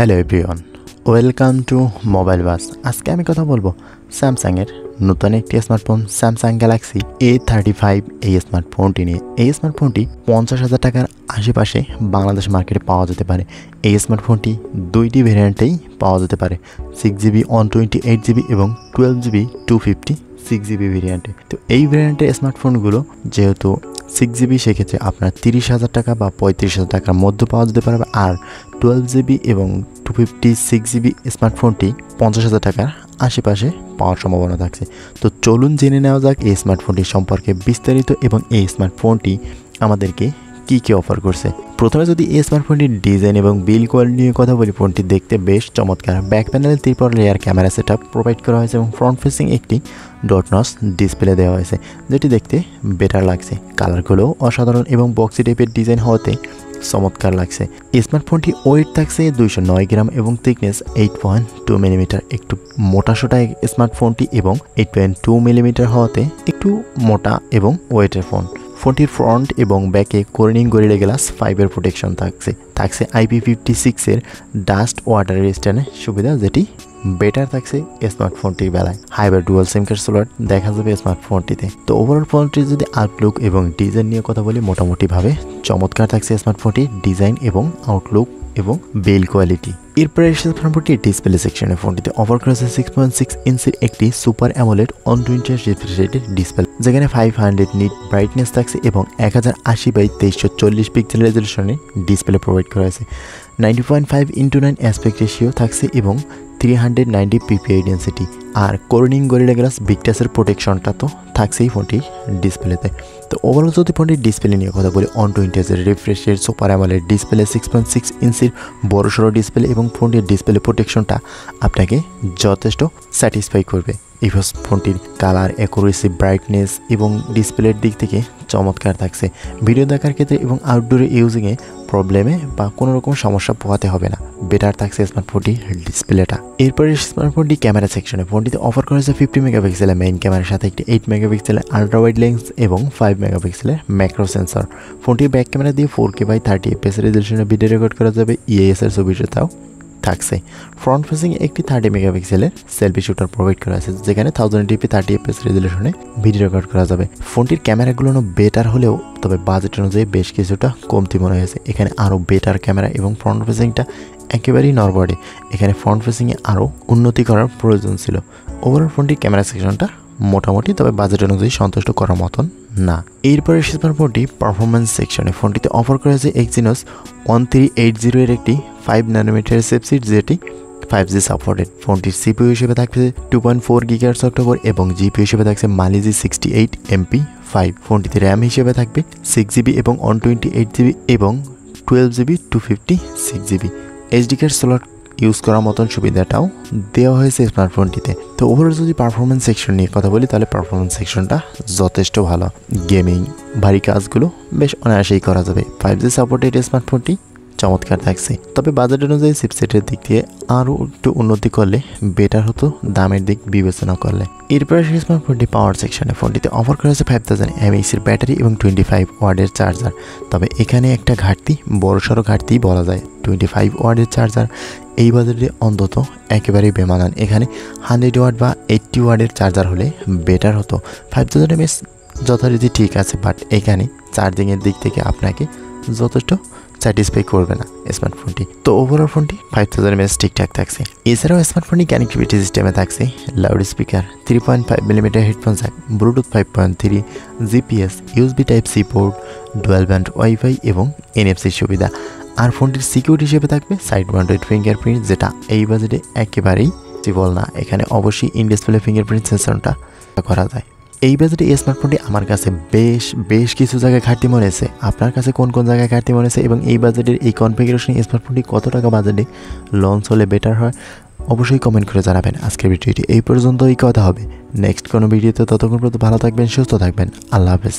Hello everyone, welcome to mobile bus. আজকে আমি কথা বলবো স্যামসাংয়ের নতুন একটি স্মার্টফোন স্যামসাং গ্যালাক্সি A35 এই স্মার্টফোনটি নিয়ে। এই স্মার্টফোনটি 50,000 টাকার আশেপাশে বাংলাদেশ মার্কেটে পাওয়া যেতে পারে। এই স্মার্টফোনটি দুইটি ভেরিয়েন্টেই পাওয়া যেতে পারে, 6GB 128GB এবং 12GB 256GB ভেরিয়েন্টে। তো এই ভেরিয়েন্টের স্মার্টফোনগুলো যেহেতু 6GB সেক্ষেত্রে আপনার 30,000 টাকা বা 35,000 টাকার মধ্যে পাওয়া যেতে পারবে, আর 12GB এবং 256GB স্মার্টফোনটি 50,000 টাকার আশেপাশে পাওয়ার সম্ভাবনা থাকছে। তো চলুন জেনে নেওয়া যাক এই স্মার্টফোনটি সম্পর্কে বিস্তারিত এবং এই স্মার্টফোনটি আমাদেরকে কী কী অফার করছে। প্রথমে যদি এই স্মার্টফোনটির ডিজাইন এবং বিল কোয়ালিটি নিয়ে কথা বলি, ফোনটি দেখতে বেশ চমৎকার। ব্যাক প্যানেলে 3 লেয়ার ক্যামেরা সেটআপ প্রোভাইড করা হয়েছে এবং ফ্রন্ট ফেসিং একটি ডট নচ ডিসপ্লে দেওয়া হয়েছে, যেটি দেখতে বেটার লাগছে। কালারগুলোও অসাধারণ এবং বক্সি টাইপের ডিজাইন হওয়াতে চমৎকার লাগছে। এই স্মার্টফোনটি ওয়েট থাকছে 209 গ্রাম এবং থিকনেস 8.2 মিলিমিটার। একটু মোটাসোটা স্মার্টফোনটি এবং 8.2 মিলিমিটার হওয়াতে একটু মোটা এবং ওয়েটের ফোন। ফোনটির ফ্রন্ট এবং ব্যাকে কর্নিং গরিলা গ্লাস 5 প্রোটেকশন থাকছে IP56 এর ডাস্ট ওয়াটার রেজিস্ট্যান্টের সুবিধা, যেটি বেটার থাকছে স্মার্টফোনটির বেলায়। হাইবার ডুয়াল সিম কার্ড স্লট দেখা যাবে স্মার্টফোনটিতে। তো ওভারঅল ফোনটির যদি আউটলুক এবং ডিজাইন নিয়ে কথা বলি, মোটামুটিভাবে চমৎকার থাকছে স্মার্টফোনটির ডিজাইন এবং আউটলুক এবং বিল কোয়ালিটি। এরপরে স্মার্টফোনটি ডিসপ্লে সেকশনে ফোনটিতে অফার করেছে 6.6 ইঞ্চির একটি সুপার অ্যামোলেড 120 রিফ্রেশ রেটের ডিসপ্লে, যেখানে 500 নিট ব্রাইটনেস থাকছে এবং 1080x2340 পিক্সেল রেজলিউশনে ডিসপ্লে প্রোভাইড করা হয়েছে। 90.5:9 অ্যাসপেক্ট রেশিও থাকছে এবং 390 PPI ডেন্সিটি। আর কর্নিং গরিলা গ্লাস বিগটাসের প্রোটেকশনটা তো থাকছেই ফোনটির ডিসপ্লেতে। তো ওভারঅল যদি ফোনটির ডিসপ্লে নিয়ে কথা বলি, 120 রিফ্রেশের সুপার অ্যামোলেড ডিসপ্লে, 6.6 ইঞ্চির বড়সড় ডিসপ্লে এবং ফোনটির ডিসপ্লে প্রোটেকশনটা আপনাকে যথেষ্ট স্যাটিসফাই করবে। এই ফোনটির কালার অ্যাকুরেসি, ব্রাইটনেস এবং ডিসপ্লের দিক থেকে চমৎকার থাকছে। ভিডিও দেখার ক্ষেত্রে এবং আউটডোরে ইউজিংয়ে প্রবলেমে বা কোনো রকম সমস্যা পোহাতে হবে না, বেটার থাকছে স্মার্টফোনটি ডিসপ্লেটা। এরপরে স্মার্টফোনটি ক্যামেরা সেকশনে ফোনটিতে অফার করেছে 50 মেগাপিক্সেলের মেইন ক্যামেরার সাথে একটি 8 মেগাপিক্সেলের আলট্রা ওয়াইড লেন্স এবং 5 মেগাপিক্সেলের ম্যাক্রো সেন্সর। ফোনটির ব্যাক ক্যামেরা দিয়ে 4K/30fps রেজলিউশনে ভিডিও রেকর্ড করা যাবে। EIS এর ছবিটাও থাকছে। ফ্রন্ট ফেসিং একটি 30 মেগাপিক্সেলের সেলফি শুটার প্রোভাইড করা আছে, যেখানে 1080p 30fps রেজলিউশনে ভিডিও রেকর্ড করা যাবে। ফোনটির ক্যামেরাগুলো বেটার হলেও তবে বাজেট অনুযায়ী বেশ কিছুটা কমতি মনে হয়েছে। এখানে আরও বেটার ক্যামেরা এবং ফ্রন্ট ফেসিংটা একেবারেই নরবডি। এখানে ফ্রন্ট ফেসিংয়ে আরও উন্নতি করার প্রয়োজন ছিল। ওভারঅল ফোনটির ক্যামেরা সেকশনটা মোটামুটি, তবে বাজেট অনুযায়ী সন্তুষ্ট করার মতন না। এরপরে স্মার্টফোনটি পারফরমেন্স সেকশনে ফোনটিতে অফার করা হয়েছে Exynos 1380 এর একটি 5 ন্যানোমিটারের চিপসেট, যেটি 5G সাপোর্টেড। ফোনটির CPU হিসেবে থাকছে 2.4 GHz অক্টোকোর এবং GPU হিসেবে থাকছে Mali-Z 68MP5। ফোনটিতে র্যাম হিসেবে থাকবে 6GB এবং 128GB এবং 12GB 256GB। SD card slot use করার মতন সুবিধাটাও দেওয়া হয়েছে স্মার্টফোনটিতে। তো ওভারঅল যদি পারফরমেন্স সেকশন নিয়ে কথা বলি, তাহলে পারফরমেন্স সেকশনটা যথেষ্ট ভালো। গেমিং, ভারী কাজগুলো বেশ অনায়াসেই করা যাবে। 5G সাপোর্টেড স্মার্টফোনটি চমৎকার থাকছে, তবে বাজেট অনুযায়ী চিপসেটের দিক দিয়ে আরও একটু উন্নতি করলে বেটার হতো, দামের দিক বিবেচনা করলে। এরপরে স্মার্টফোনটি পাওয়ার সেকশনে ফোনটিতে অফার করা হয়েছে 5000 mAh এর ব্যাটারি এবং 25 ওয়াটের চার্জার। তবে এখানে একটা ঘাটতি, বড়সড় ঘাটতি বলা যায়। 25 ওয়াটের চার্জার এই বাজেটে অন্তত একেবারেই বেমানান। এখানে 100 ওয়াট বা 80 ওয়াটের চার্জার হলে বেটার হতো। 5000 mAh যথারীতি ঠিক আছে, বাট এখানে চার্জিংয়ের দিক থেকে আপনাকে যথেষ্ট স্যাটিসফাই করবে না স্মার্টফোনটি। তো ওভারঅল ফোনটি 5000 mAh ঠিকঠাক থাকছে। এছাড়াও স্মার্টফোনটি কানেক্টিভিটি সিস্টেমে থাকছে loud speaker, 3.5mm headphone Jack, Bluetooth 5.3, GPS, USB Type-C port, dual band wifi এবং NFC সুবিধা। আর ফোনটির সিকিউরিটি হিসেবে থাকবে সাইড মাউন্টেড ফিঙ্গারপ্রিন্ট, যেটা এই বাজেটে একেবারেই পসিবল না। এখানে অবশ্যই ইন ডিসপ্লে ফিঙ্গারপ্রিন্ট সেন্সরটা করা যায়। এই বাজেটে এই স্মার্টফোনটি আমার কাছে বেশ কিছু জায়গায় ঘাটতি মনে হয়েছে। আপনার কাছে কোন কোন জায়গায় ঘাটতি মনে হয়েছে এবং এই বাজেটের এই কনফিগারেশন স্মার্টফোনটি কত টাকা বাজেটে লঞ্চ হলে বেটার হয়, অবশ্যই কমেন্ট করে জানাবেন। আজকের ভিডিওটি এই পর্যন্তই কথা হবে নেক্সট কোনো ভিডিওতে। ততক্ষণ পর্যন্ত ভালো থাকবেন, সুস্থ থাকবেন। আল্লাহ হাফেজ।